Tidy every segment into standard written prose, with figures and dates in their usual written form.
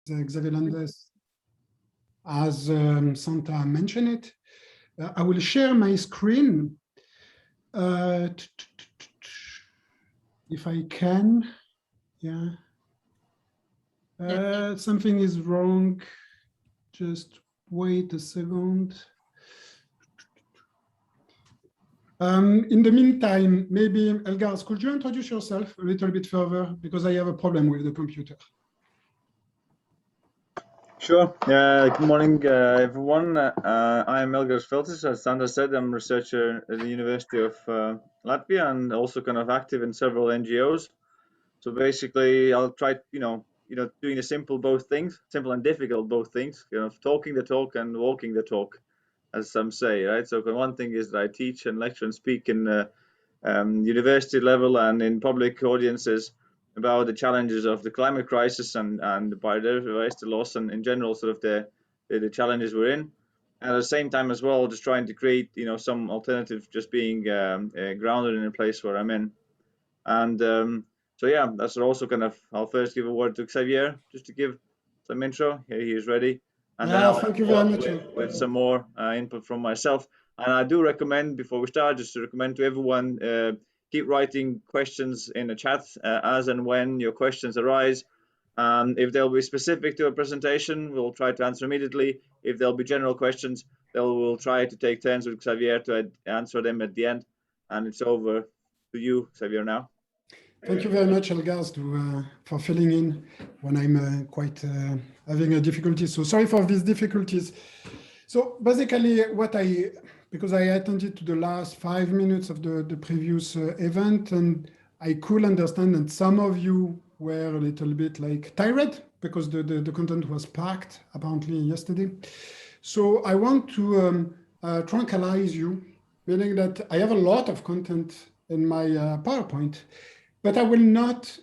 Xavier Landes, as Santa mentioned it. I will share my screen if I can. Yeah. Something is wrong. Just wait a second. In the meantime, maybe Elgars, could you introduce yourself a little bit further, because I have a problem with the computer. Sure. Good morning, everyone. I am Elgars Veltis. As Sandra said, I'm a researcher at the University of Latvia and also kind of active in several NGOs. So basically, I'll try, doing the simple both things, simple and difficult both things, talking the talk and walking the talk, as some say, right? So one thing is that I teach and lecture and speak in university level and in public audiences about the challenges of the climate crisis and biodiversity loss and in general sort of the challenges we're in. And at the same time as well, just trying to create some alternative, just being grounded in a place where I'm in. And so yeah, that's also kind of, I'll first give a word to Xavier just to give some intro. Here he is ready. And then I'll thank you very much. With some more input from myself. And I do recommend, before we start, just to recommend to everyone, keep writing questions in the chat as and when your questions arise. If they'll be specific to a presentation, we'll try to answer immediately. If there'll be general questions, we'll try to take turns with Xavier to answer them at the end. And it's over to you, Xavier, now. Thank you very much, Elgars, for filling in when I'm quite having a difficulty. So sorry for these difficulties. So basically, because I attended to the last 5 minutes of the previous event, and I could understand that some of you were a little bit like tired because the content was packed apparently yesterday. So I want to tranquilize you, meaning that I have a lot of content in my PowerPoint, but I will not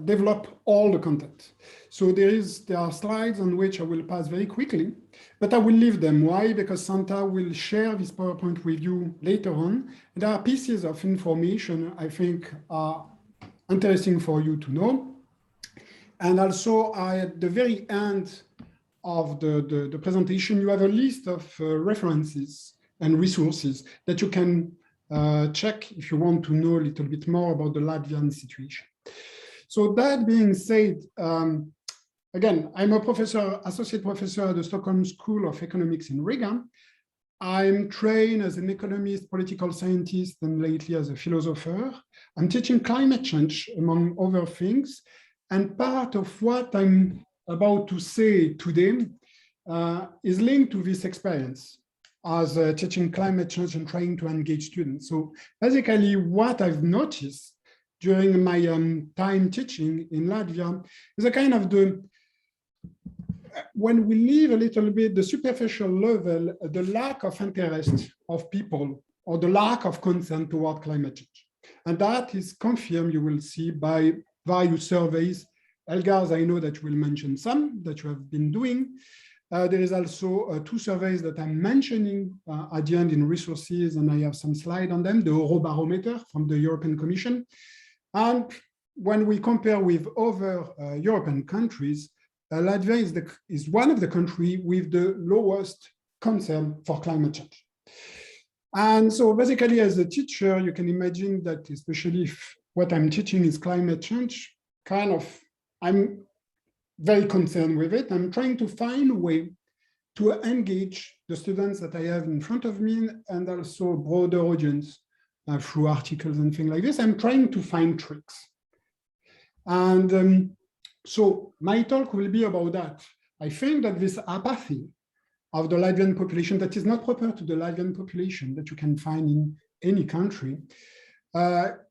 develop all the content. So there are slides on which I will pass very quickly, but I will leave them. Why? Because Santa will share this PowerPoint with you later on. And there are pieces of information I think are interesting for you to know. And also at the very end of the presentation, you have a list of references and resources that you can check if you want to know a little bit more about the Latvian situation. So that being said, again, I'm a associate professor at the Stockholm School of Economics in Riga. I'm trained as an economist, political scientist, and lately as a philosopher. I'm teaching climate change, among other things. And part of what I'm about to say today is linked to this experience as teaching climate change and trying to engage students. So basically what I've noticed during my time teaching in Latvia is a kind of when we leave a little bit the superficial level, the lack of interest of people or the lack of concern toward climate change. And that is confirmed, you will see, by various surveys. Elgars, I know that you will mention some that you have been doing. There is also 2 surveys that I'm mentioning at the end in resources, and I have some slide on them, the Eurobarometer from the European Commission. And when we compare with other European countries, Latvia is one of the countries with the lowest concern for climate change. And so basically as a teacher, you can imagine that especially if what I'm teaching is climate change, I'm very concerned with it. I'm trying to find a way to engage the students that I have in front of me and also a broader audience through articles and things like this. I'm trying to find tricks. And so my talk will be about that. I think that this apathy of the Latvian population that is not proper to the Latvian population that you can find in any country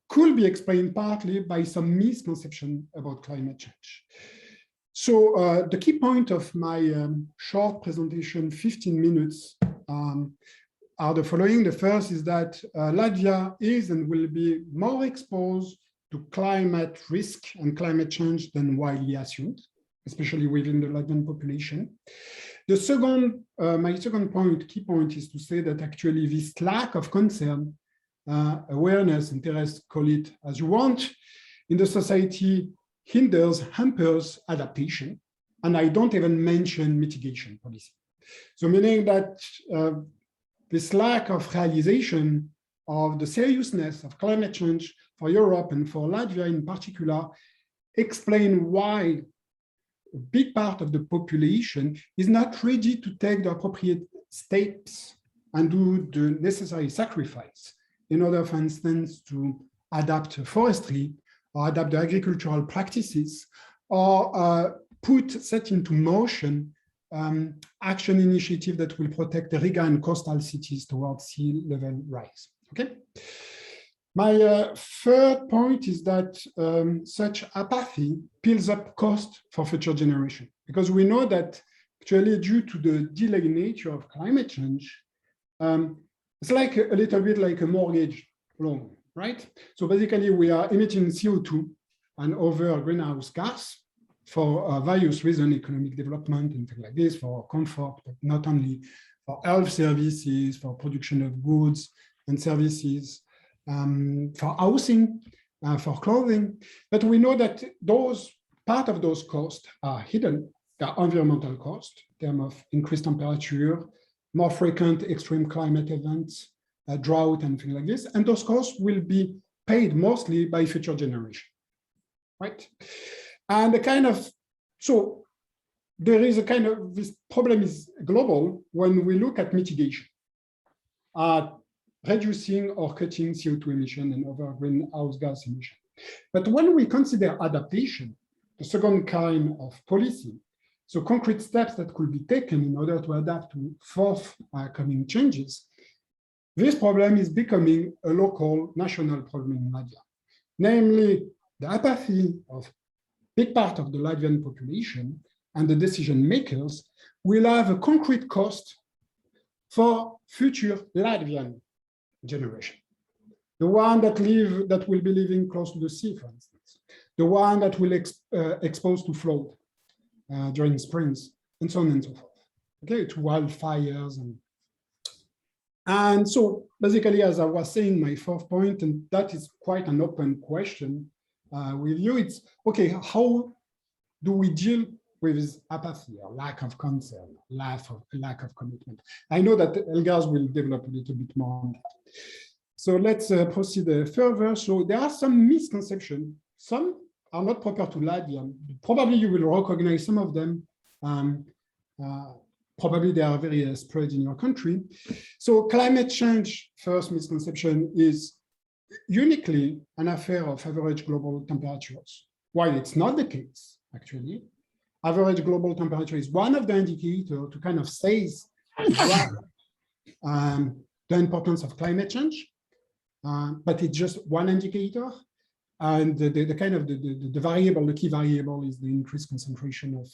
could be explained partly by some misconception about climate change. So the key point of my short presentation, 15 minutes, are the following. The first is that Latvia is and will be more exposed to climate risk and climate change than widely assumed, especially within the Latvian population. The second, my second point, key point, is to say that actually this lack of concern, awareness, interest, call it as you want, in the society hampers adaptation, and I don't even mention mitigation policy. So meaning that this lack of realization of the seriousness of climate change for Europe and for Latvia in particular explain why a big part of the population is not ready to take the appropriate steps and do the necessary sacrifice in order, for instance, to adapt forestry or adapt the agricultural practices or set into motion action initiative that will protect the Riga and coastal cities towards sea level rise. Okay. My third point is that such apathy builds up cost for future generations, because we know that actually due to the delayed nature of climate change, it's like a little bit like a mortgage loan, right? So basically we are emitting CO2 and other greenhouse gas for various reasons, economic development and things like this, for comfort, but not only for health services, for production of goods and services, for housing, for clothing. But we know that part of those costs are hidden. They are environmental costs in terms of increased temperature, more frequent extreme climate events, drought and things like this. And those costs will be paid mostly by future generations, right? And so there is this problem is global when we look at mitigation, reducing or cutting CO2 emission and other greenhouse gas emission. But when we consider adaptation, the second kind of policy, so concrete steps that could be taken in order to adapt to forthcoming changes, this problem is becoming a local national problem in Latvia, namely the apathy of big part of the Latvian population and the decision makers will have a concrete cost for future Latvian generation. The one that will be living close to the sea, for instance, the one that will exposed to flood during springs, and so on and so forth. Okay, to wildfires and so basically, as I was saying, my fourth point, and that is quite an open question with you, it's okay, how do we deal with this apathy or lack of concern, lack of commitment? I know that Elgars will develop a little bit more on that. So let's proceed further. So there are some misconceptions. Some are not proper to Latvia. Probably you will recognize some of them. Probably they are very spread in your country. So climate change, first misconception, is uniquely an affair of average global temperatures. While it's not the case, actually, average global temperature is one of the indicators to kind of say the importance of climate change, but it's just one indicator. And the variable, the key variable is the increased concentration of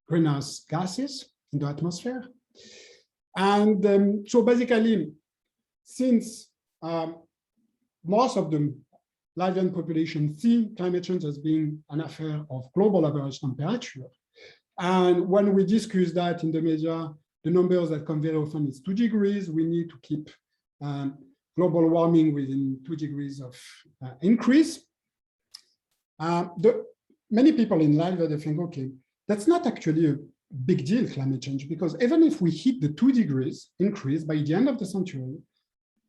greenhouse gases in the atmosphere. And so basically, since most of the Latvian population see climate change as being an affair of global average temperature, and when we discuss that in the media, the numbers that come very often is 2 degrees. We need to keep global warming within 2 degrees of increase. Many people in Latvia, they think, okay, that's not actually a big deal, climate change, because even if we hit the 2 degrees increase by the end of the century,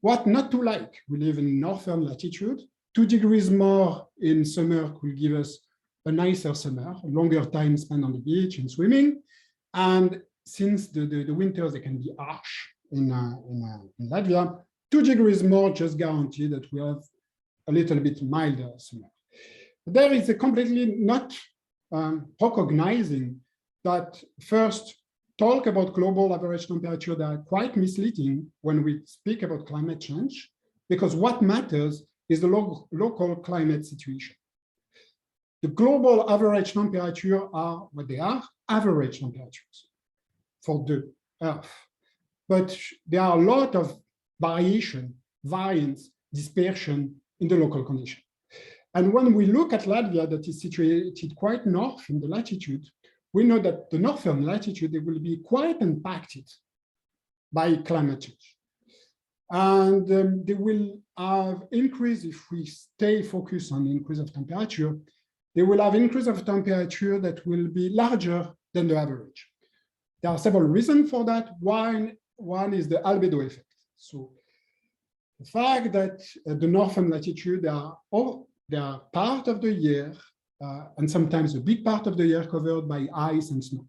what not to like? We live in northern latitude. 2 degrees more in summer could give us a nicer summer, a longer time spent on the beach and swimming. And since the winters, they can be harsh in Latvia, 2 degrees more just guarantee that we have a little bit milder summer. There is a completely not recognizing that first talk about global average temperature that are quite misleading when we speak about climate change, because what matters is the local climate situation. The global average temperature are what they are, average temperatures for the Earth. But there are a lot of variation, variance, dispersion in the local condition. And when we look at Latvia, that is situated quite north in the latitude, we know that the northern latitude, they will be quite impacted by climate change. And they will have increase if we stay focused on the increase of temperature. they will have increase of temperature that will be larger than the average. There are several reasons for that. One is the albedo effect. So the fact that the northern latitude, they are part of the year, and sometimes a big part of the year covered by ice and snow.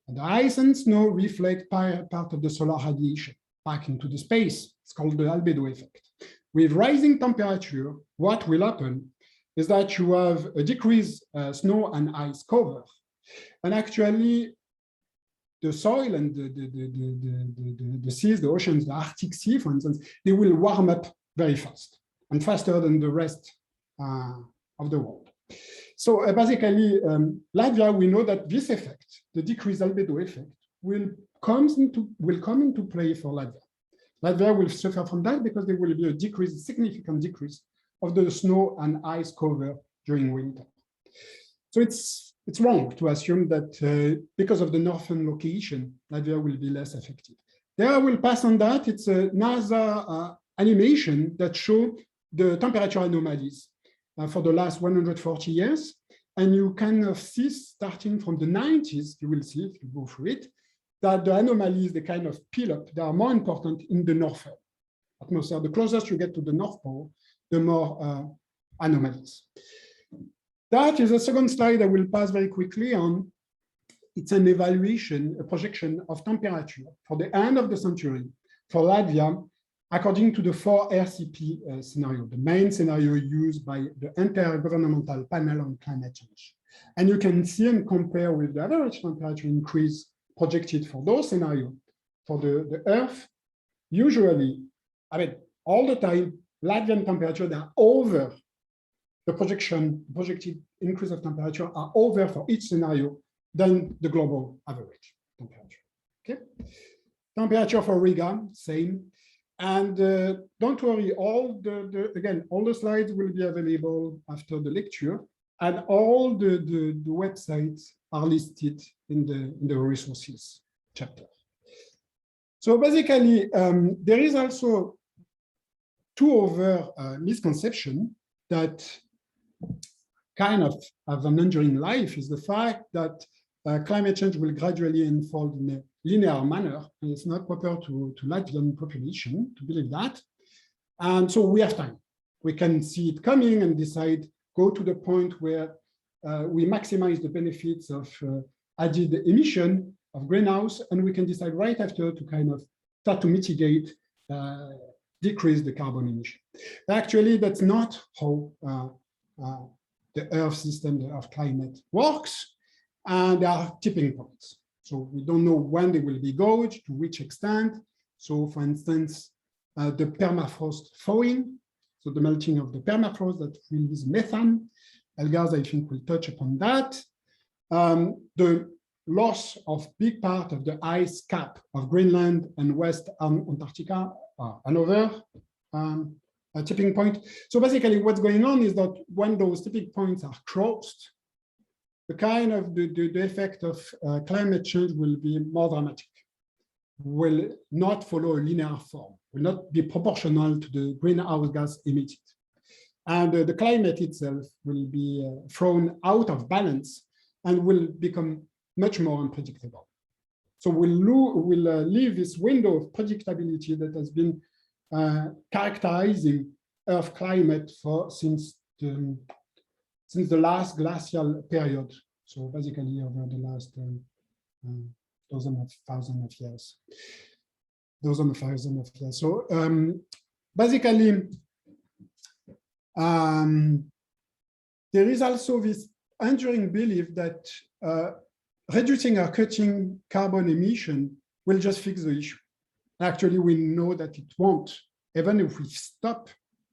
And the ice and snow reflect part of the solar radiation back into the space. It's called the albedo effect. With rising temperature, what will happen is that you have a decreased snow and ice cover. And actually, the soil and the seas, the oceans, the Arctic Sea, for instance, they will warm up very fast and faster than the rest of the world. So basically, Latvia, we know that this effect, the decreased albedo effect, will come into play for Latvia. Latvia will suffer from that because there will be a decrease, significant decrease of the snow and ice cover during winter. So it's wrong to assume that because of the northern location, Latvia will be less affected. There I will pass on that. It's a NASA animation that show the temperature anomalies for the last 140 years. And you can see, starting from the 90s, you will see if you go through it, that the anomalies, they kind of peel up. They are more important in the northern atmosphere. The closer you get to the North Pole, the more anomalies. That is a second slide I will pass very quickly on. It's an evaluation, a projection of temperature for the end of the century for Latvia, according to the 4 RCP scenario, the main scenario used by the Intergovernmental Panel on Climate Change. And you can see and compare with the average temperature increase projected for those scenarios. For the Earth, usually, I mean, all the time, Latvian temperature, they are over the projected increase of temperature are over for each scenario than the global average temperature. Okay, temperature for Riga, same. And don't worry, all the slides will be available after the lecture, and all the websites are listed in the resources chapter. So basically, there is also 2 other misconceptions that kind of have an enduring life is the fact that climate change will gradually unfold in a linear manner, and it's not proper to Latvian population to believe that. And so we have time. We can see it coming and decide, go to the point where we maximize the benefits of added emission of greenhouse, and we can decide right after to kind of start to mitigate, decrease the carbon emission. But actually, that's not how the Earth system, the Earth climate works, and there are tipping points. So we don't know when they will be gauged, to which extent. So for instance, the permafrost thawing, so the melting of the permafrost that releases methane. Elgaz, I think, will touch upon that. The loss of big part of the ice cap of Greenland and West Antarctica, another tipping point. So basically what's going on is that when those tipping points are crossed, the kind of the effect of climate change will be more dramatic, will not follow a linear form, will not be proportional to the greenhouse gas emitted. And the climate itself will be thrown out of balance and will become much more unpredictable. So we'll leave this window of predictability that has been characterizing Earth climate since the last glacial period. So basically over the last thousand of years. So basically, there is also this enduring belief that reducing or cutting carbon emission will just fix the issue. Actually, we know that it won't. Even if we stop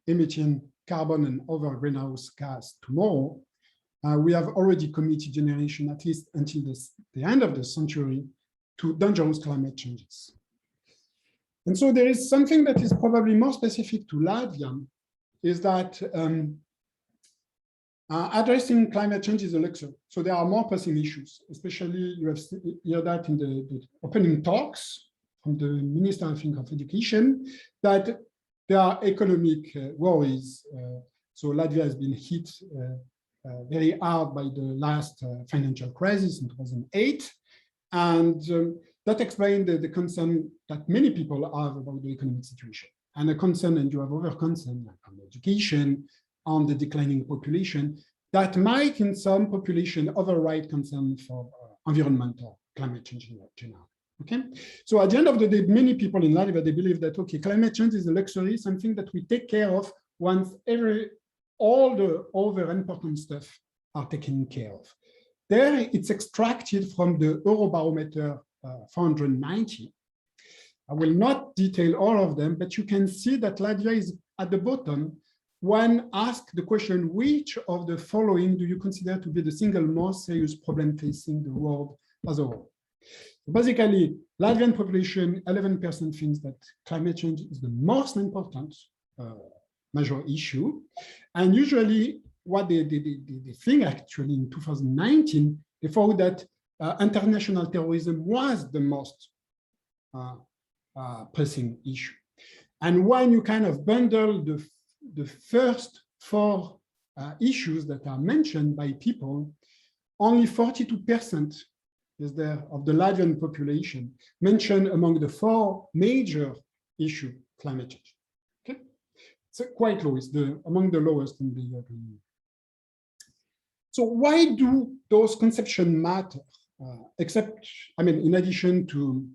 emitting carbon and other greenhouse gas tomorrow, we have already committed generation, at least until the end of the century, to dangerous climate changes. And so there is something that is probably more specific to Latvia, is that addressing climate change is a luxury. So there are more pressing issues, especially you have heard that in the opening talks from the Minister, I think, of Education, that there are economic worries. So Latvia has been hit very hard by the last financial crisis in 2008. And that explained the concern that many people have about the economic situation. And a concern, and you have other concern like on education, on the declining population, that might in some population override concern for environmental climate change in general. Okay, so at the end of the day, many people in Latvia, they believe that, okay, climate change is a luxury, something that we take care of once all the other important stuff are taken care of. There, it's extracted from the Eurobarometer 490. I will not detail all of them, but you can see that Latvia is at the bottom when asked the question, which of the following do you consider to be the single most serious problem facing the world as a whole? Basically, Latvian population, 11% thinks that climate change is the most important major issue. And usually what they think actually in 2019, they found that international terrorism was the most pressing issue. And when you kind of bundle the first four issues that are mentioned by people, only 42% is there of the Latvian population mentioned among the four major issues climate change. Okay, so quite low. It's among the lowest in the European Union. So why do those conceptions matter? Except, I mean, in addition to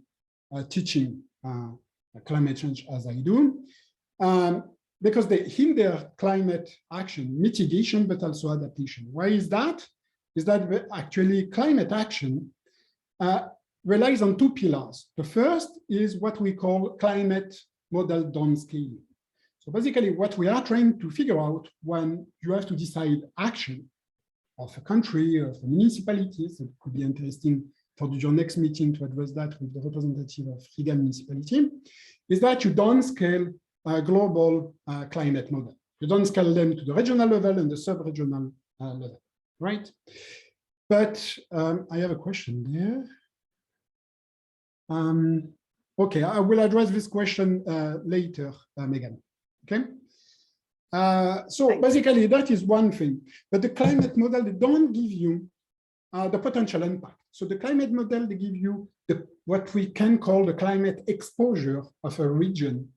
teaching climate change as I do, because they hinder climate action, mitigation, but also adaptation. Why is that? Is that actually climate action relies on two pillars. The first is what we call climate model downscaling. So basically what we are trying to figure out when you have to decide action of a country, of a municipality, so it could be interesting for your next meeting to address that with the representative of Riga municipality, is that you downscale a global climate model. You downscale them to the regional level and the sub-regional level, right? But I have a question there. Okay, I will address this question later, Megan. Okay. So basically, that is one thing. But the climate model, they don't give you the potential impact. So the climate model, they give you what we can call the climate exposure of a region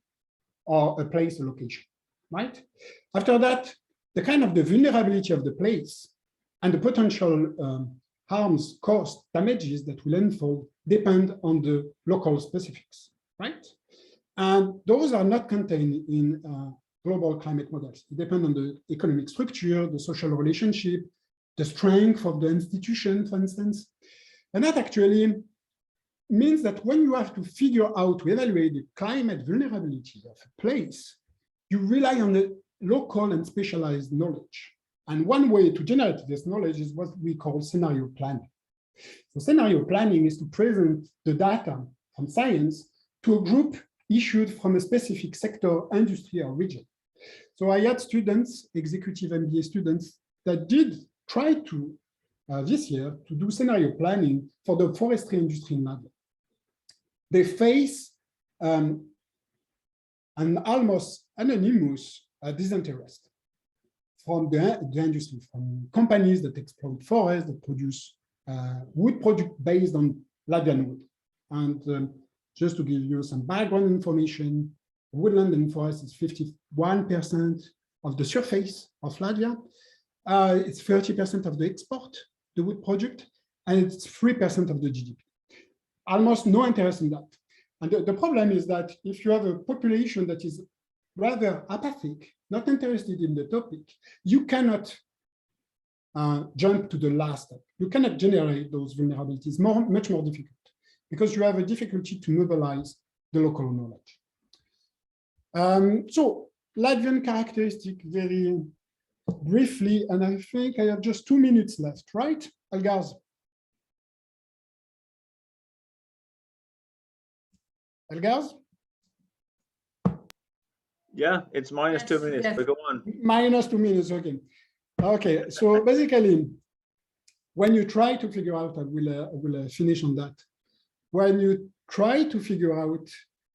or a place or location, right? After that, the kind of the vulnerability of the place and the potential harms, costs, damages that will unfold depend on the local specifics, right? And those are not contained in global climate models. It depends on the economic structure, the social relationship, the strength of the institution, for instance. And that actually means that when you have to figure out to evaluate the climate vulnerability of a place, you rely on the local and specialized knowledge. And one way to generate this knowledge is what we call scenario planning. So scenario planning is to present the data from science to a group issued from a specific sector, industry, or region. So I had students, executive MBA students, that did try to, this year, to do scenario planning for the forestry industry in Latvia. They face an almost anonymous disinterest from the industry, from companies that exploit forests, that produce wood product based on Latvian wood. And just to give you some background information, woodland and forest is 51% of the surface of Latvia. It's 30% of the export, the wood product, and it's 3% of the GDP. Almost no interest in that. And the problem is that if you have a population that is rather apathic, not interested in the topic, you cannot jump to the last step. You cannot generate those vulnerabilities, much more difficult, because you have a difficulty to mobilize the local knowledge. So Latvian characteristic very briefly, and I think I have just 2 minutes left, right, Elgaz? Elgaz? Yeah, it's minus 2 minutes, but go on. Minus 2 minutes, okay. Okay, so basically, when you try to figure out, I will finish on that. When you try to figure out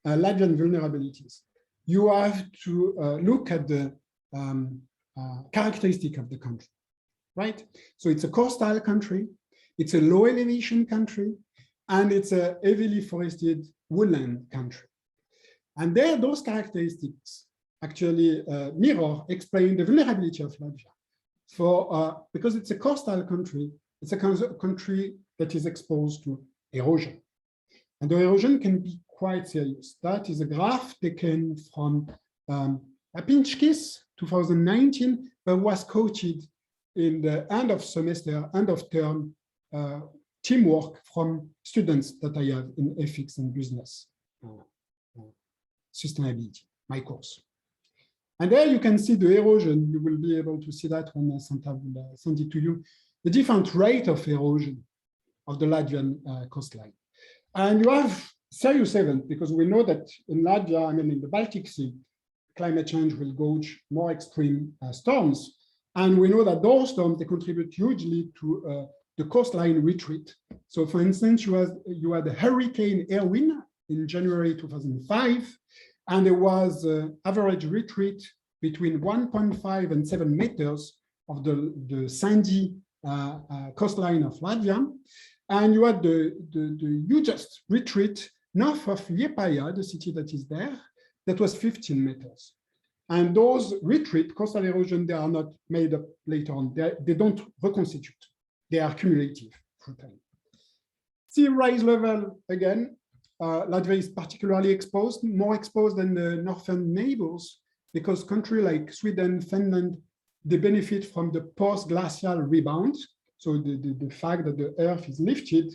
Latvian vulnerabilities, you have to look at the characteristic of the country, right? So it's a coastal country, it's a low elevation country, and it's a heavily forested woodland country. And there, those characteristics actually explain the vulnerability of Latvia. Because it's a coastal country, it's a country that is exposed to erosion. And the erosion can be quite serious. That is a graph taken from Apinchkis 2019, but was quoted in the end of semester, end of term teamwork from students that I have in ethics and business sustainability, my course. And there you can see the erosion. You will be able to see that when Santa will send it to you, the different rate of erosion of the Latvian coastline. And you have serious events, because we know that in Latvia, I mean, in the Baltic Sea, climate change will gauge more extreme storms. And we know that those storms, they contribute hugely to the coastline retreat. So for instance, you had a Hurricane Erwin in January 2005, and there was average retreat between 1.5 and 7 meters of the sandy coastline of Latvia. And you had the hugest retreat north of Liepāja, the city that is there, that was 15 meters. And those retreat, coastal erosion, they are not made up later on. They don't reconstitute. They are cumulative through time. Sea rise level, again, Latvia is particularly exposed, more exposed than the northern neighbors, because countries like Sweden, Finland, they benefit from the post-glacial rebound. So the fact that the earth is lifted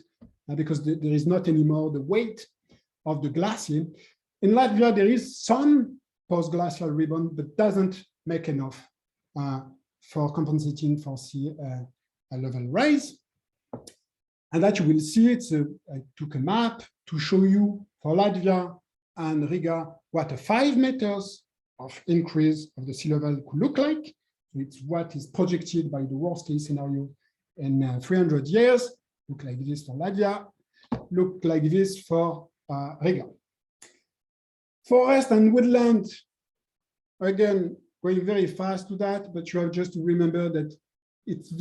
because there is not anymore the weight of the glacier. In Latvia, there is some post-glacial rebound, but doesn't make enough for compensating for sea level rise. And that you will see, I took a map to show you for Latvia and Riga what a 5 meters of increase of the sea level could look like. It's what is projected by the worst case scenario in 300 years. Look like this for Latvia, look like this for Riga. Forest and woodland, again, going very fast to that, but you have just to remember that it's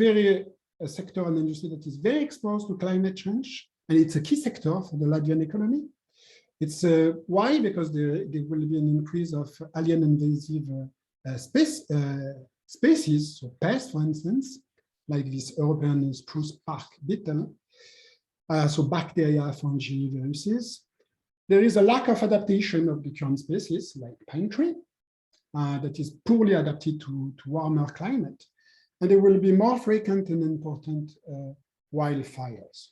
a sector and industry that is very exposed to climate change, and it's a key sector for the Latvian economy. It's why? Because there will be an increase of alien invasive species, so pests, for instance, like this European spruce bark beetle, so bacteria, fungi, viruses. There is a lack of adaptation of the current species, like pine tree, that is poorly adapted to warmer climate. And there will be more frequent and important wildfires.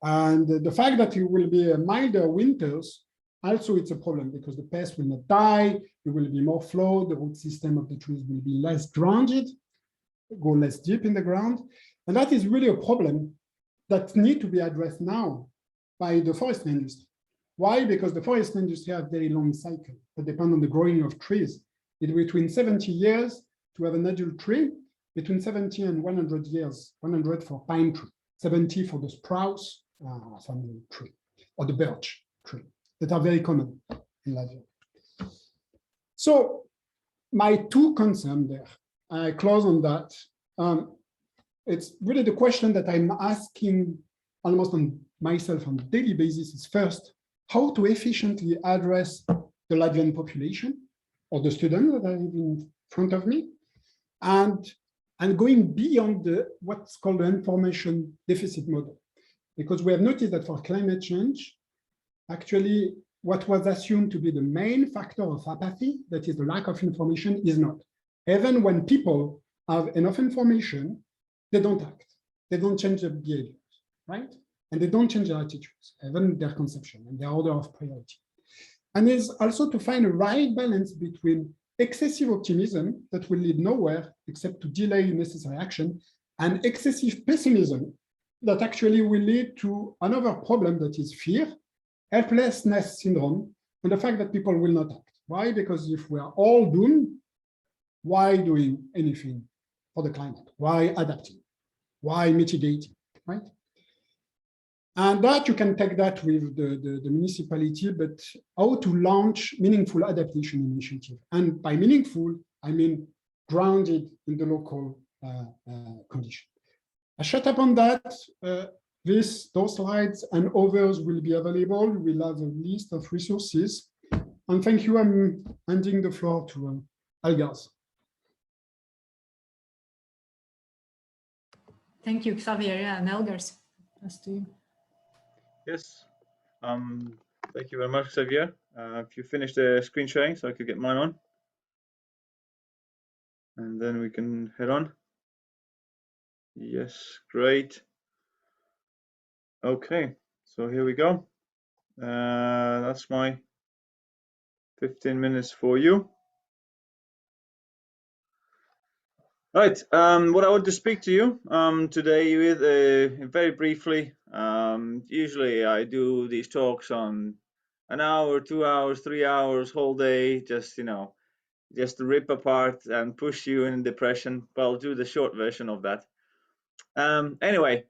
And the fact that it will be milder winters, also it's a problem, because the pests will not die, there will be more flow, the root system of the trees will be less grounded, go less deep in the ground. And that is really a problem that needs to be addressed now by the forestry industry. Why? Because the forest industry has very long cycle that depend on the growing of trees. It's between 70 years to have an adult tree, between 70 and 100 years, 100 for pine tree, 70 for the spruce family tree, or the birch tree, that are very common in Latvia. So my two concerns there, I close on that. It's really the question that I'm asking almost on myself on a daily basis is first, how to efficiently address the Latvian population or the students that are in front of me, and going beyond what's called the information deficit model. Because we have noticed that for climate change, actually what was assumed to be the main factor of apathy, that is the lack of information, is not. Even when people have enough information, they don't act. They don't change their behaviors, right? And they don't change their attitudes, even their conception and their order of priority. And there's also to find a right balance between excessive optimism that will lead nowhere except to delay necessary action, and excessive pessimism that actually will lead to another problem, that is fear, helplessness syndrome, and the fact that people will not act. Why? Because if we are all doomed, why doing anything for the climate? Why adapting? Why mitigating, right? And that you can take that with the municipality, but how to launch meaningful adaptation initiative. And by meaningful, I mean grounded in the local condition. I shut up on that. Those slides and others will be available. We'll have a list of resources. And thank you. I'm handing the floor to Algaz. Thank you, Xavier and Elgers. To you. Yes. Thank you very much, Xavier. If you finish the screen sharing, so I could get mine on, and then we can head on. Yes, great. Okay, so here we go. That's my 15 minutes for you. Right, what I want to speak to you today with very briefly. Usually I do these talks on an hour, 2 hours, 3 hours, whole day, just just to rip apart and push you in depression. But I'll do the short version of that. Anyway,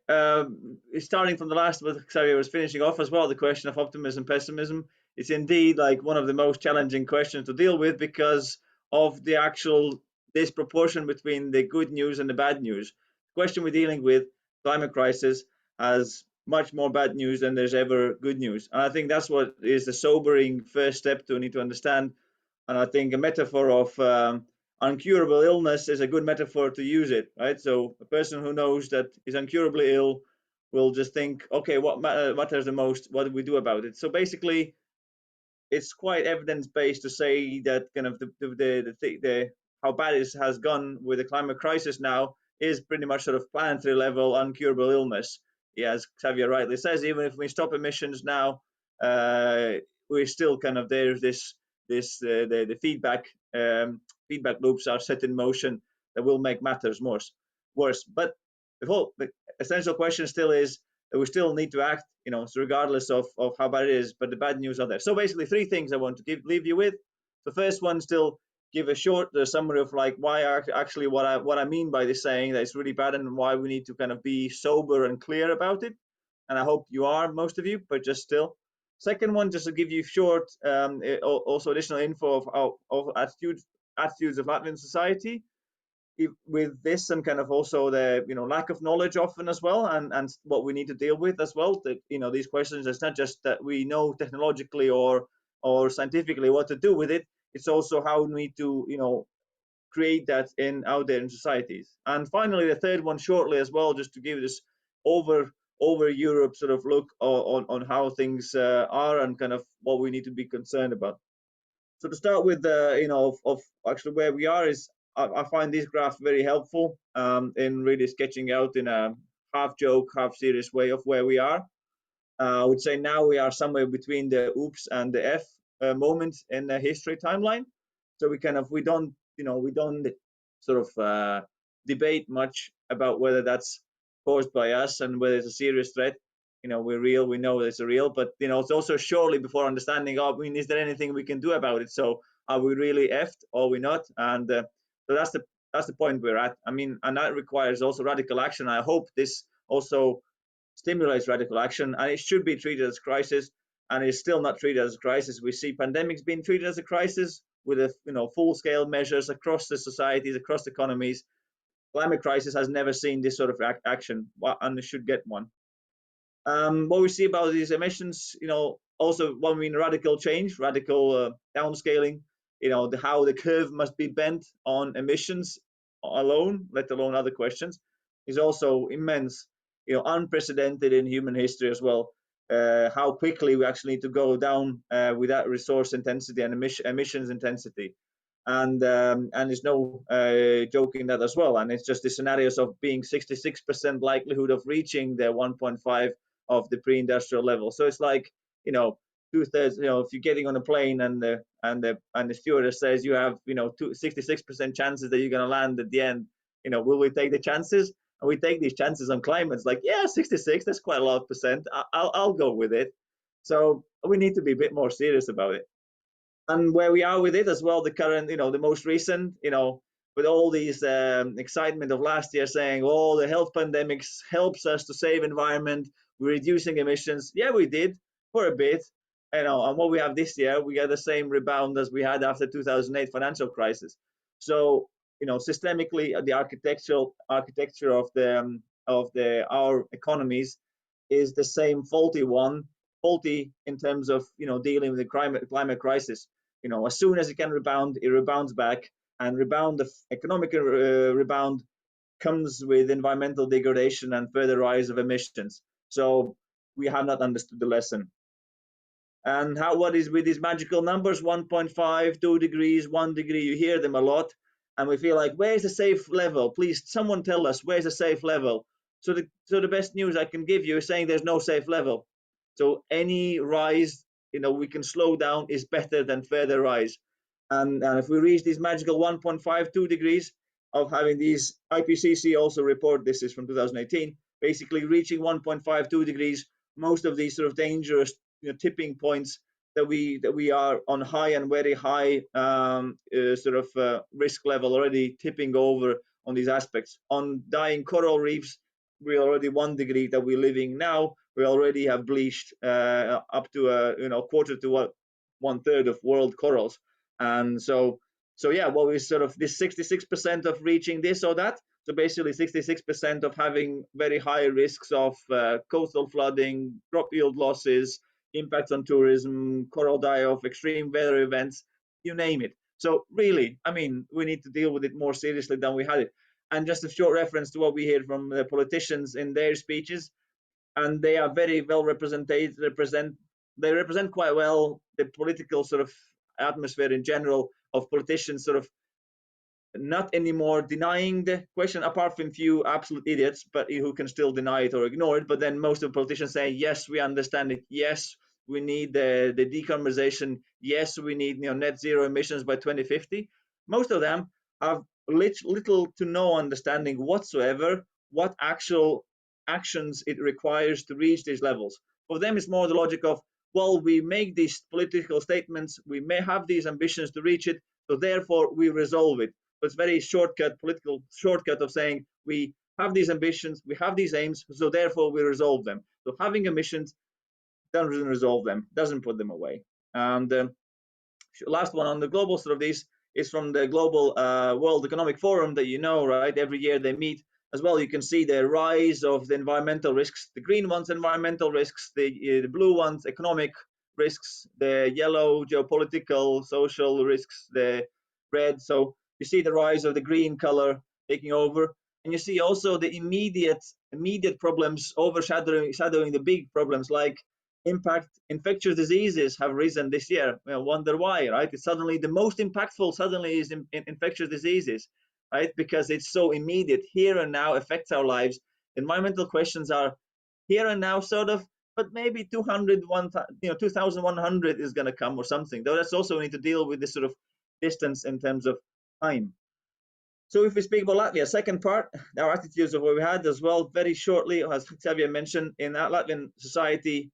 starting from the last what Xavier was finishing off as well, the question of optimism, pessimism. It's indeed like one of the most challenging questions to deal with because of the actual disproportion between the good news and the bad news. The question we're dealing with, climate crisis, has much more bad news than there's ever good news. And I think that's what is the sobering first step to need to understand. And I think a metaphor of uncurable illness is a good metaphor to use it, right? So a person who knows that is incurably ill will just think, okay, what matters the most? What do we do about it? So basically, it's quite evidence-based to say that kind of the how bad it has gone with the climate crisis now is pretty much sort of planetary level uncurable illness. Yeah, as Xavier rightly says, even if we stop emissions now, we're still kind of there's the feedback loops are set in motion that will make matters worse. But the essential question still is that we still need to act, so regardless of how bad it is, but the bad news are there. So basically 3 things I want to leave you with. The first one, still give a short summary of like why actually what I mean by this saying that it's really bad and why we need to kind of be sober and clear about it. And I hope you are, most of you, but just still. Second one, just to give you short, also additional info of attitudes of Latvian society with this, and kind of also the lack of knowledge often as well, and what we need to deal with as well. That these questions, it's not just that we know technologically or scientifically what to do with it. It's also how we need to create that out there in societies. And finally, the third one shortly as well, just to give this over Europe sort of look on how things are and kind of what we need to be concerned about. So to start with, of actually where we are is, I find this graph very helpful in really sketching out in a half joke, half serious way of where we are. I would say now we are somewhere between the oops and the F moment in the history timeline. So we don't sort of debate much about whether that's caused by us and whether it's a serious threat. We're real, we know it's real, but it's also surely before understanding, is there anything we can do about it? So are we really effed or are we not? And so that's the point we're at. I mean, and that requires also radical action. I hope this also stimulates radical action, and it should be treated as a crisis, and it's still not treated as a crisis. We see pandemics being treated as a crisis with full-scale measures across the societies, across economies. Climate crisis has never seen this sort of action, and it should get one. What we see about these emissions, also when we mean radical change, radical downscaling, how the curve must be bent on emissions alone, let alone other questions, is also immense, unprecedented in human history as well. How quickly we actually need to go down with that resource intensity and emissions intensity. And there's no joking that as well. And it's just the scenarios of being 66% likelihood of reaching the 1.5 of the pre-industrial level. So it's like, 2/3, if you're getting on a plane and the stewardess says you have 66% chances that you're going to land at the end, will we take the chances? And we take these chances on climate. It's like, yeah, 66, that's quite a lot of percent. I'll go with it. So we need to be a bit more serious about it. And where we are with it as well, the current, the most recent, with all these excitement of last year saying, oh, the health pandemics helps us to save environment, we're reducing emissions. Yeah, we did for a bit, and what we have this year, we got the same rebound as we had after 2008 financial crisis. So systemically the architecture of our economies is the same faulty in terms of dealing with the climate crisis. As soon as it can rebound, it rebounds back, and the economic rebound comes with environmental degradation and further rise of emissions. So we have not understood the lesson. And what is with these magical numbers, 1.5, 2 degrees, 1 degree, you hear them a lot, and we feel like, where's the safe level? Please, someone tell us, where's the safe level? So the best news I can give you is saying there's no safe level. So any rise, we can slow down is better than further rise. And if we reach these magical 1.5, 2 degrees of having these, IPCC also report, this is from 2018, basically reaching 1.5, 2 degrees, most of these sort of dangerous tipping points that we are on high and very high risk level already tipping over on these aspects. On dying coral reefs, we're already 1 degree that we're living now. We already have bleached up to a quarter to 1/3 of world corals. And so yeah, what we sort of this 66% of reaching this or that. So basically 66% of having very high risks of coastal flooding, crop yield losses, impacts on tourism, coral die-off, extreme weather events, you name it. So really, we need to deal with it more seriously than we had it. And just a short reference to what we hear from the politicians in their speeches, and they are very well represented. They represent quite well the political sort of atmosphere in general of politicians sort of not anymore denying the question, apart from few absolute idiots, but who can still deny it or ignore it. But then most of the politicians say, yes, we understand it. Yes, we need the decarbonization. Yes, we need net zero emissions by 2050. Most of them have little to no understanding whatsoever what actual actions it requires to reach these levels. For them, it's more the logic of, well, we make these political statements, we may have these ambitions to reach it, so therefore we resolve it. So it's very political shortcut of saying we have these ambitions, we have these aims, so therefore we resolve them. So having ambitions doesn't resolve them, doesn't put them away. And last one on the global sort of this is from the Global World Economic Forum that right? Every year they meet as well. You can see the rise of the environmental risks. The green ones, environmental risks. The blue ones, economic risks. The yellow, geopolitical, social risks. The red. So you see the rise of the green color taking over, and you see also the immediate problems overshadowing the big problems like infectious diseases have risen this year. Wonder why, right? It's suddenly the most impactful is infectious diseases, right? Because it's so immediate, here and now, affects our lives. Environmental questions are here and now, sort of, but maybe 2100 is going to come or something. Though that's also we need to deal with this sort of distance in terms of time. So if we speak about Latvia, second part, our attitudes of what we had as well, very shortly, as Xavier mentioned, in our Latvian society,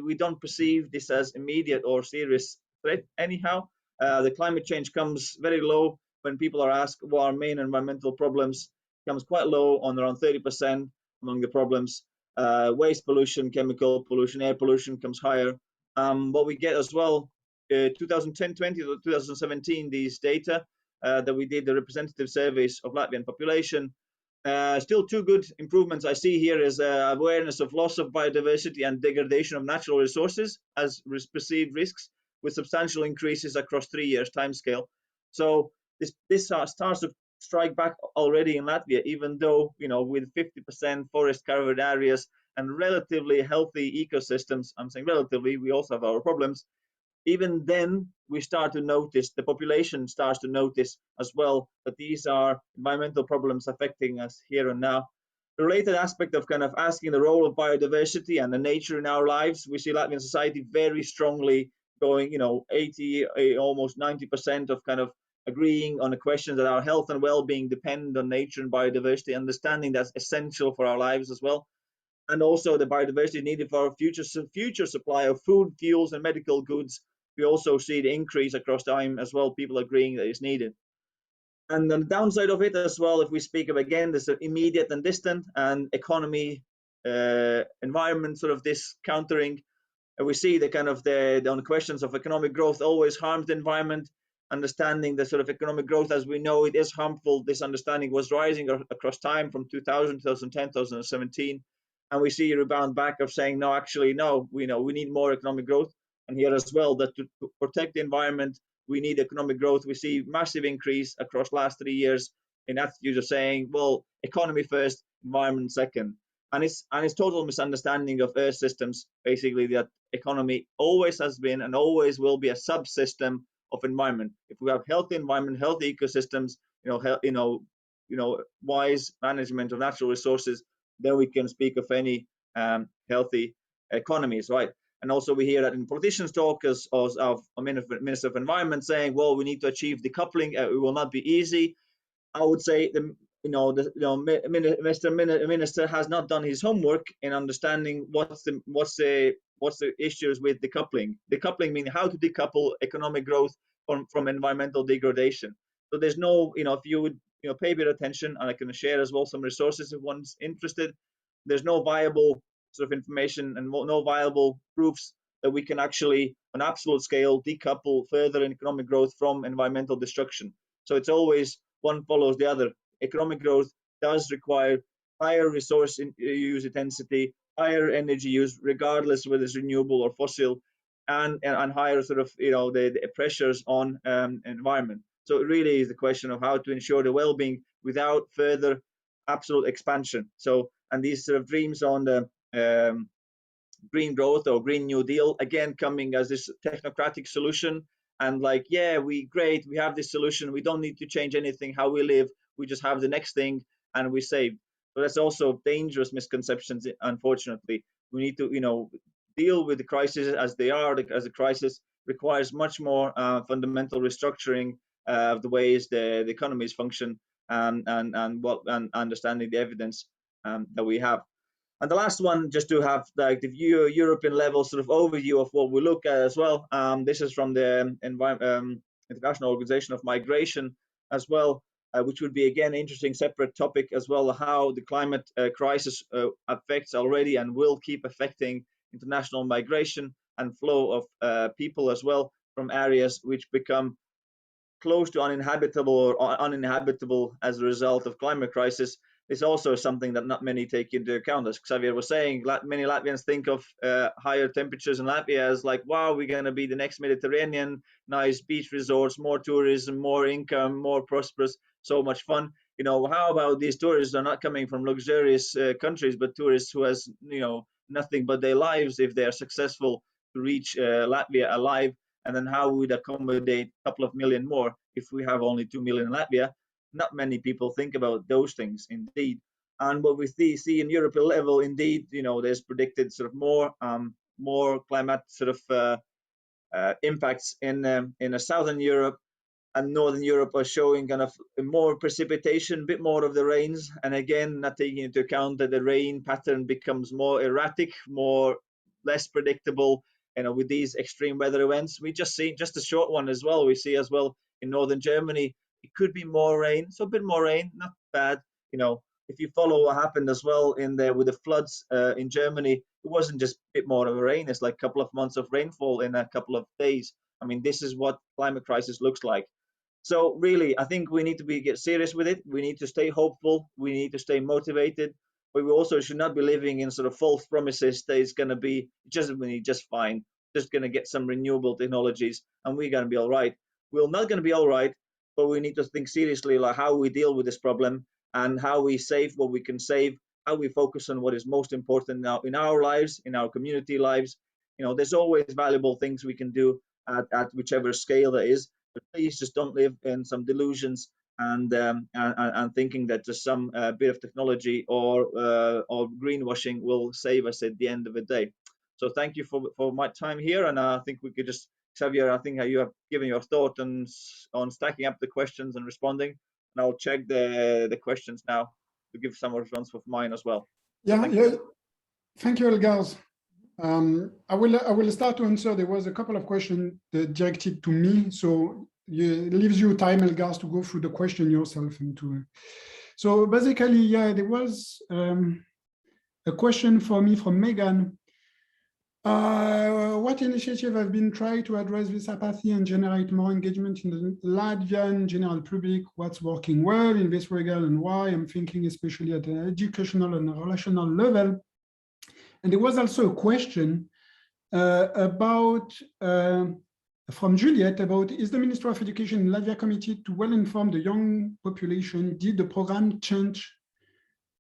we don't perceive this as immediate or serious threat anyhow. The climate change comes very low when people are asked what are main environmental problems, comes quite low, on around 30% among the problems. Waste pollution, chemical pollution, air pollution comes higher. What we get as well, 2010-20 to 2017, these data that we did, the representative surveys of Latvian population, still two good improvements I see here is awareness of loss of biodiversity and degradation of natural resources as perceived risks, with substantial increases across 3 years timescale. So this starts to strike back already in Latvia, even though with 50% forest covered areas and relatively healthy ecosystems. I'm saying relatively, we also have our problems. Even then, we start to notice, the population starts to notice as well, that these are environmental problems affecting us here and now. The related aspect of kind of asking the role of biodiversity and the nature in our lives, we see Latvian society very strongly going, 80, almost 90% of kind of agreeing on the question that our health and well-being depend on nature and biodiversity, understanding that's essential for our lives as well. And also the biodiversity needed for our future supply of food, fuels, and medical goods. We also see the increase across time as well, people agreeing that it's needed. And the downside of it as well, if we speak of again this immediate and distant and economy, environment, sort of this countering, and we see the kind of on the questions of economic growth always harms the environment, understanding the sort of economic growth as we know it is harmful. This understanding was rising across time from 2000, 2010, 2017. And we see a rebound back of saying, no, actually, no, we need more economic growth. And here as well, that to protect the environment, we need economic growth. We see massive increase across last 3 years in attitudes of saying, well, economy first, environment second. And it's total misunderstanding of Earth systems, basically that economy always has been and always will be a subsystem of environment. If we have healthy environment, healthy ecosystems, wise management of natural resources, then we can speak of any healthy economies, right? And also we hear that in politicians' talk as of a Minister of Environment saying, well, we need to achieve decoupling. It will not be easy. I would say the minister has not done his homework in understanding what's the issues with decoupling. Decoupling means how to decouple economic growth from environmental degradation. So there's no, if you would pay a bit of attention, and I can share as well some resources if one's interested. There's no viable sort of information and no viable proofs that we can actually, on absolute scale, decouple further economic growth from environmental destruction. So it's always one follows the other. Economic growth does require higher resource use intensity, higher energy use, regardless whether it's renewable or fossil, and higher sort of the pressures on environment. So it really is the question of how to ensure the well-being without further absolute expansion. So, and these sort of dreams on the green growth or Green New Deal, again, coming as this technocratic solution. And like, yeah, we have this solution. We don't need to change anything, how we live. We just have the next thing and we save. So that's also dangerous misconceptions, unfortunately. We need to, deal with the crisis as they are, as a crisis requires much more fundamental restructuring of the ways the economies function and understanding the evidence that we have. And the last one, just to have like the European level sort of overview of what we look at as well. This is from the International Organization of Migration as well, which would be again interesting separate topic as well, how the climate crisis affects already and will keep affecting international migration and flow of people as well from areas which become close to uninhabitable or uninhabitable as a result of climate crisis. Is also something that not many take into account. As Xavier was saying, many Latvians think of higher temperatures in Latvia as like, wow, we're going to be the next Mediterranean, nice beach resorts, more tourism, more income, more prosperous, so much fun. How about these tourists are not coming from luxurious countries, but tourists who has, nothing but their lives if they are successful to reach Latvia alive? And then how would accommodate a couple of million more if we have only 2 million in Latvia? Not many people think about those things, indeed. And what we see in European level, indeed, there's predicted sort of more climate sort of impacts in Southern Europe, and Northern Europe are showing kind of more precipitation, a bit more of the rains. And again, not taking into account that the rain pattern becomes more erratic, less predictable, with these extreme weather events. We just see just a short one as well. We see as well in Northern Germany, it could be more rain, so a bit more rain, not bad. If you follow what happened as well in there with the floods in Germany, it wasn't just a bit more of a rain. It's like a couple of months of rainfall in a couple of days. I mean, this is what climate crisis looks like. So really, I think we need to get serious with it. We need to stay hopeful. We need to stay motivated. But we also should not be living in sort of false promises that it's going to be just fine, just going to get some renewable technologies and we're going to be all right. We're not going to be all right. But we need to think seriously like how we deal with this problem and how we save what we can save, how we focus on what is most important now in our lives, in our community lives. There's always valuable things we can do at whichever scale that is, but please just don't live in some delusions and thinking that just some bit of technology or greenwashing will save us at the end of the day. So thank you for my time here, and I think we could just, Xavier, I think you have given your thought on stacking up the questions and responding, and I'll check the questions now to give some response of mine as well. Yeah, Thank you, Elgars. I will start to answer. There was a couple of questions directed to me, so it leaves you time, Elgars, to go through the question yourself. So basically, yeah, there was a question for me from Megan. What initiative have been trying to address this apathy and generate more engagement in the Latvian general public? What's working well in this regard and why? I'm thinking especially at an educational and relational level. And there was also a question from Juliet about, is the Ministry of Education in Latvia committed to well inform the young population? Did the program change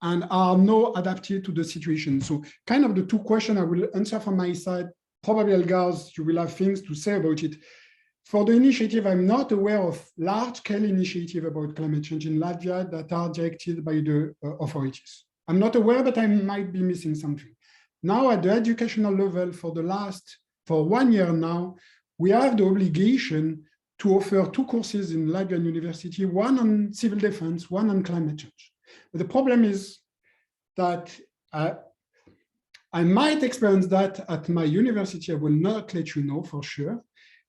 and are now adapted to the situation? So kind of the two questions I will answer from my side. Probably, Elgars, you will have things to say about it. For the initiative, I'm not aware of large-scale initiatives about climate change in Latvia that are directed by the authorities. I'm not aware, but I might be missing something. Now, at the educational level, for 1 year now, we have the obligation to offer 2 courses in Latvian University, one on civil defense, one on climate change. But the problem is that I might experience that at my university. I will not let you know for sure,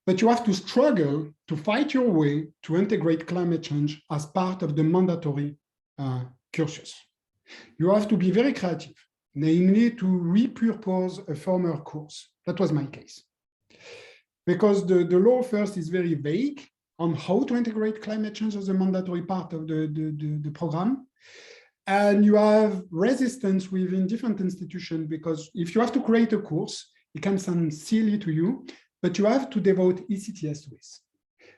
but you have to struggle to fight your way to integrate climate change as part of the mandatory courses. You have to be very creative, namely to repurpose a former course. That was my case. Because the law first is very vague on how to integrate climate change as a mandatory part of the program. And you have resistance within different institutions, because if you have to create a course, it can sound silly to you, but you have to devote ECTS to this.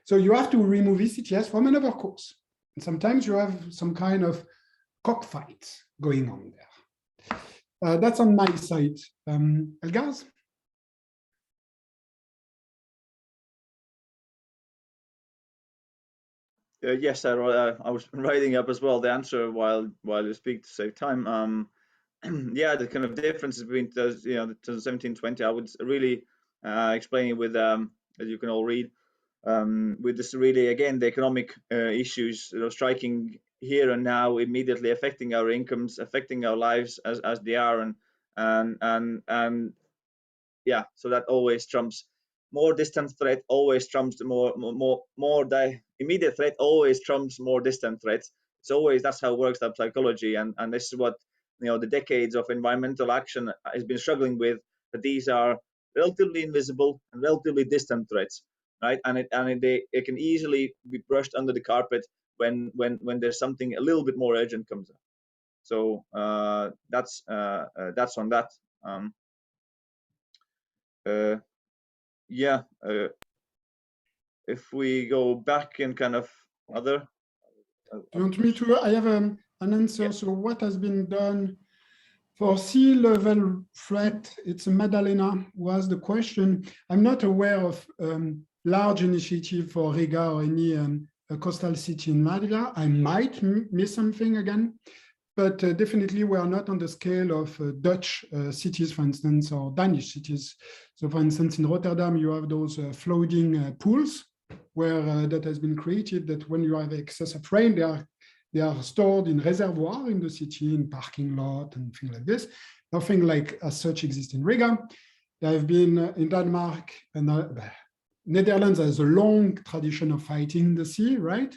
So you have to remove ECTS from another course. And sometimes you have some kind of cockfight going on there. That's on my side. Elgars? Yes, I was writing up as well the answer while you speak to save time. Yeah, the kind of differences between the 2017-20, I would really explain it with as you can all read, with this really again the economic issues striking here and now, immediately affecting our incomes, affecting our lives as they are, and yeah, so that always trumps. More distant threat always trumps the immediate threat always trumps more distant threats. It's always, that's how it works, that psychology, and this is what the decades of environmental action has been struggling with, that these are relatively invisible and relatively distant threats, right? And it can easily be brushed under the carpet when there's something a little bit more urgent comes up. So that's on that. Yeah, if we go back and kind of other. Do you want me to? I have an answer. Yeah. So what has been done for sea level threat? It's Madalena was the question. I'm not aware of large initiative for Riga or any coastal city in Latvia. I might miss something again, but definitely we are not on the scale of Dutch cities, for instance, or Danish cities. So for instance, in Rotterdam, you have those floating pools where that has been created, that when you have excess of rain, they are stored in reservoir in the city, in parking lot and things like this. Nothing like as such exists in Riga. There have been in Denmark, and Netherlands has a long tradition of fighting the sea, right?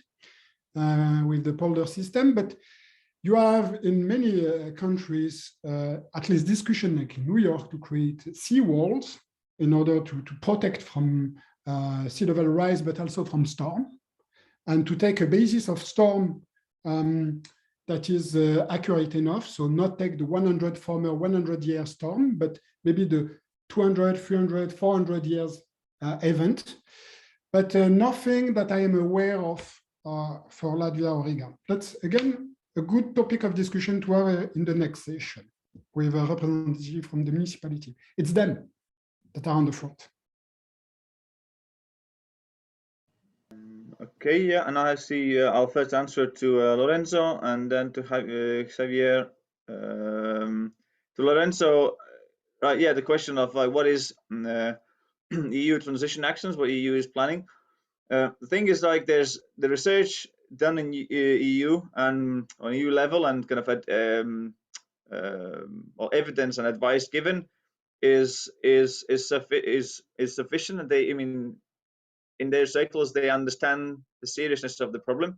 With the polder system, but you have in many countries, at least discussion like in New York, to create sea walls in order to protect from sea level rise, but also from storm, and to take a basis of storm that is accurate enough. So not take the 100-year storm, but maybe the 200, 300, 400 years event, but nothing that I am aware of for Latvia or Riga. That's again a good topic of discussion to have in the next session with a representative from the municipality. It's them that are on the front. Okay, yeah, and I see I'll first answer to Lorenzo and then to Xavier. To Lorenzo, right? Yeah, the question of like what is EU transition actions, what EU is planning. The thing is, like, there's the research done in EU and on EU level, and kind of or evidence and advice given is sufficient. And they, I mean, in their circles, they understand the seriousness of the problem.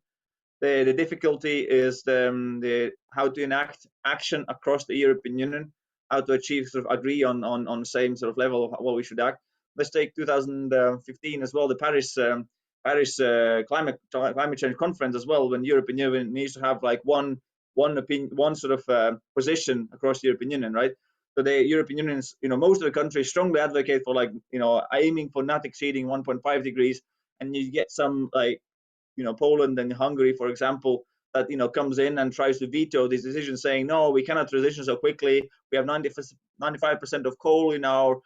The difficulty is the how to enact action across the European Union how to achieve sort of agree on the same sort of level of what we should act. Let's take 2015 as well, the Paris climate change conference as well, when European Union needs to have like one opinion, one sort of position across the European Union, right? So the European Union, most of the countries strongly advocate for like, aiming for not exceeding 1.5 degrees, and you get some like, Poland and Hungary, for example, that comes in and tries to veto these decisions, saying no, we cannot transition so quickly. We have 95% of coal in our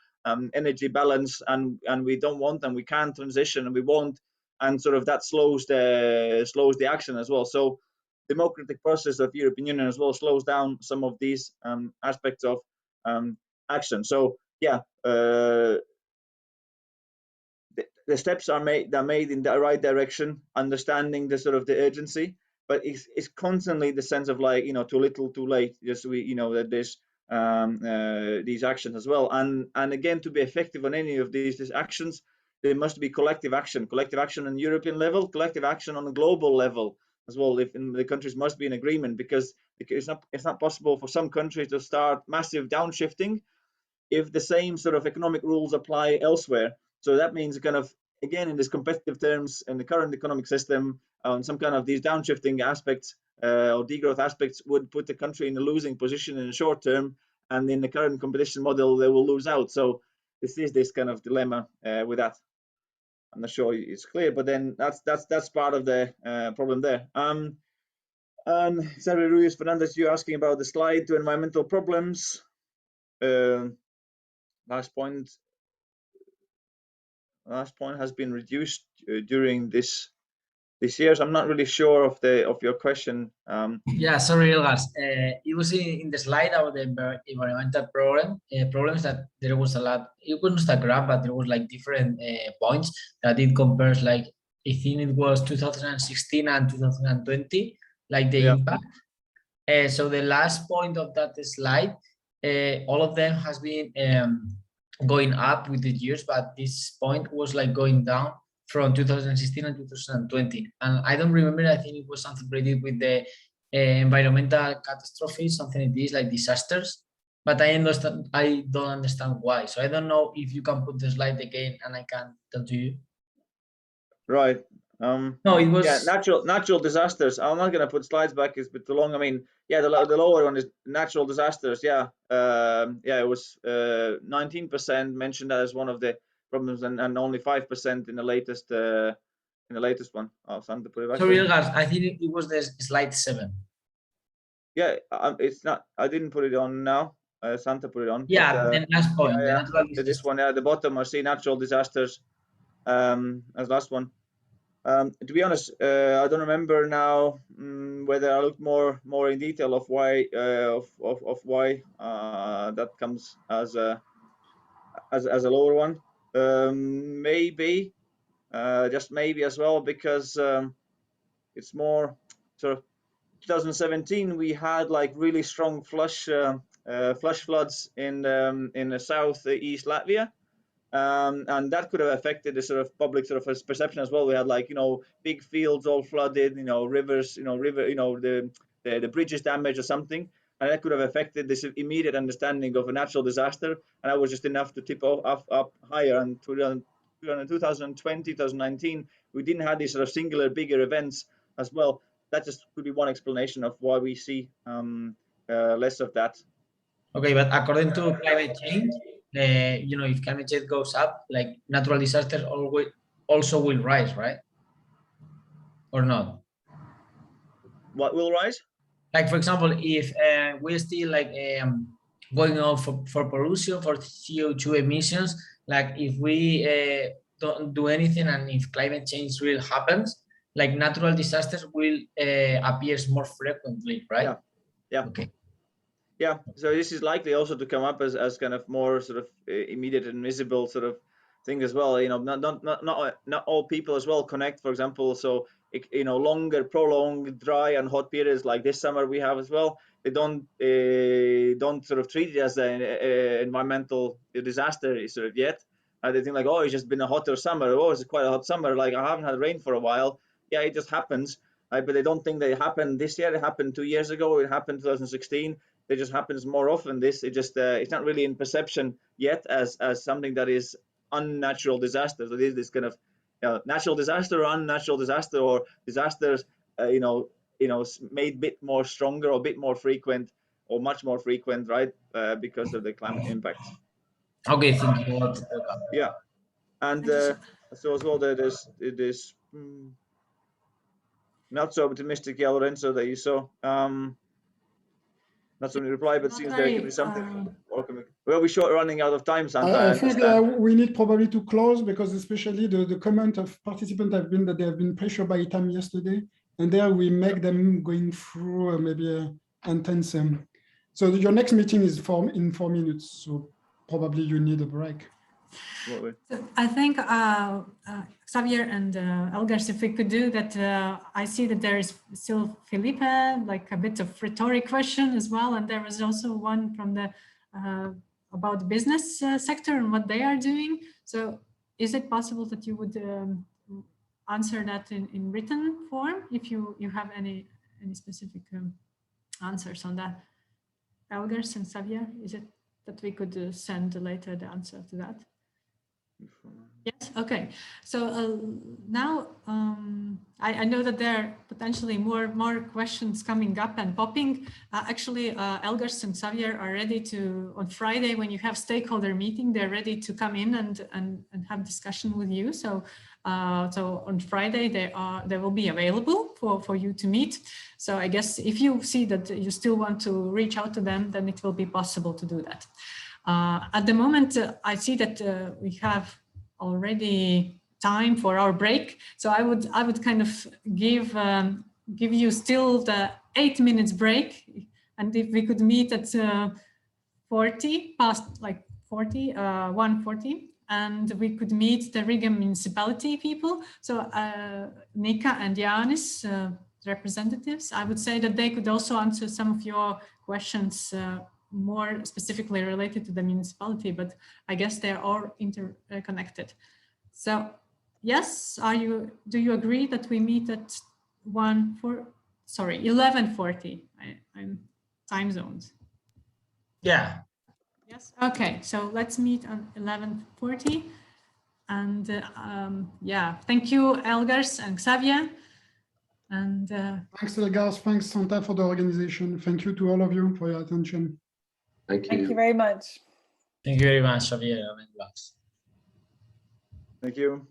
energy balance, and we don't want, and we can't transition, and we won't, and sort of that slows the action as well. So democratic process of European Union as well slows down some of these aspects of action. So yeah, the steps are made in the right direction, understanding the sort of the urgency, but it's constantly the sense of like, too little too late. Just that there's these actions as well, and again, to be effective on any of these actions, there must be collective action on European level, collective action on a global level as well. If the countries must be in agreement, because it's not possible for some countries to start massive downshifting if the same sort of economic rules apply elsewhere. So that means kind of, again, in these competitive terms in the current economic system, some kind of these downshifting aspects or degrowth aspects would put the country in a losing position in the short term, and in the current competition model they will lose out. So this is this kind of dilemma with that. I'm not sure it's clear, but then that's part of the problem there. And Xavier Ruiz Fernandez, you're asking about the slide to environmental problems. Last point has been reduced during this year. So I'm not really sure of your question. Yeah, sorry, Elgas. It was in the slide about the environmental problems that there was a lot. It wasn't a graph, but there was like different points that it compares. Like I think it was 2016 and 2020, like the impact. So the last point of that slide, all of them has been going up with the years, but this point was like going down from 2016 and 2020. And I don't remember, I think it was something related with the environmental catastrophes, something like this, like disasters. But I don't understand why. So I don't know if you can put the slide again and I can tell to you. Right. No, it was natural disasters. I'm not going to put slides back; it's a bit too long. I mean, yeah, the lower one is natural disasters. Yeah, it was 19% mentioned as one of the problems, and only 5% in the latest one. Oh, Santa, put it back. Sorry, guys, I think it was the slide 7. Yeah, it's not. I didn't put it on now. Santa put it on. Yeah, the last point. This one, at the bottom, I see natural disasters as last one. To be honest, I don't remember now whether I looked more in detail of why why that comes as a lower one. Maybe just maybe as well, because it's more sort of 2017 we had like really strong flash floods in the southeast Latvia. And that could have affected the sort of public sort of perception as well. We had like, big fields all flooded, rivers, the bridges damaged or something, and that could have affected this immediate understanding of a natural disaster. And that was just enough to tip up higher. And 2020, 2019, we didn't have these sort of singular bigger events as well. That just could be one explanation of why we see less of that. Okay, but according to climate change, if climate change goes up, like natural disasters also will rise, right? Or not? What will rise? Like, for example, if we're still like going on for pollution, for CO2 emissions, like if we don't do anything and if climate change really happens, like natural disasters will appear more frequently, right? Yeah. Okay. Yeah, so this is likely also to come up as kind of more sort of immediate and visible sort of thing as well. Not all people as well connect, for example. So longer, prolonged, dry and hot periods like this summer we have as well. They don't sort of treat it as an environmental disaster sort of yet. They think like, oh, it's just been a hotter summer. Oh, it's quite a hot summer. Like I haven't had rain for a while. Yeah, it just happens. But they don't think that it happened this year. It happened 2 years ago. It happened 2016. It just happens more often. It's not really in perception yet as something that is unnatural disaster. So it is this kind of natural disaster or unnatural disaster, or disasters made a bit more stronger or a bit more frequent or much more frequent, right, because of the climate impacts. Okay, thank you a lot. Yeah, and so as well, there's not so optimistic, Lorenzo, that you saw. Not so many reply, but seems there could be something. Well, we're short running out of time, Santa. I think we need probably to close, because especially the comment of participants have been that they have been pressured by time yesterday, and there we make them going through maybe intense. So your next meeting is in 4 minutes, so probably you need a break. So I think Xavier and Elgars, if we could do that, I see that there is still Felipe, like a bit of rhetoric question as well, and there was also one from the about the business sector and what they are doing. So is it possible that you would answer that in written form if you have any specific answers on that? Elgars and Xavier, is it that we could send later the answer to that? Yes, okay. So now I know that there are potentially more questions coming up and popping. Actually, Elgars and Xavier are ready to, on Friday, when you have stakeholder meeting, they're ready to come in and have discussion with you. So so on Friday, they will be available for you to meet. So I guess if you see that you still want to reach out to them, then it will be possible to do that. At the moment, I see that we have already time for our break. So I would kind of give you still the 8 minutes break. And if we could meet at 40 past like 40, 1:40, and we could meet the Riga municipality people. So Nika and Yanis, representatives, I would say that they could also answer some of your questions more specifically related to the municipality, but I guess they're all interconnected. So yes, do you agree that we meet at 11:40? I'm time zones. Yeah. Yes, okay, so let's meet on 11:40. And yeah, thank you, Elgars and Xavier. And thanks, Elgars, thanks, Santa, for the organization. Thank you to all of you for your attention. Thank you. Thank you very much. Thank you very much, Xavier. Thank you.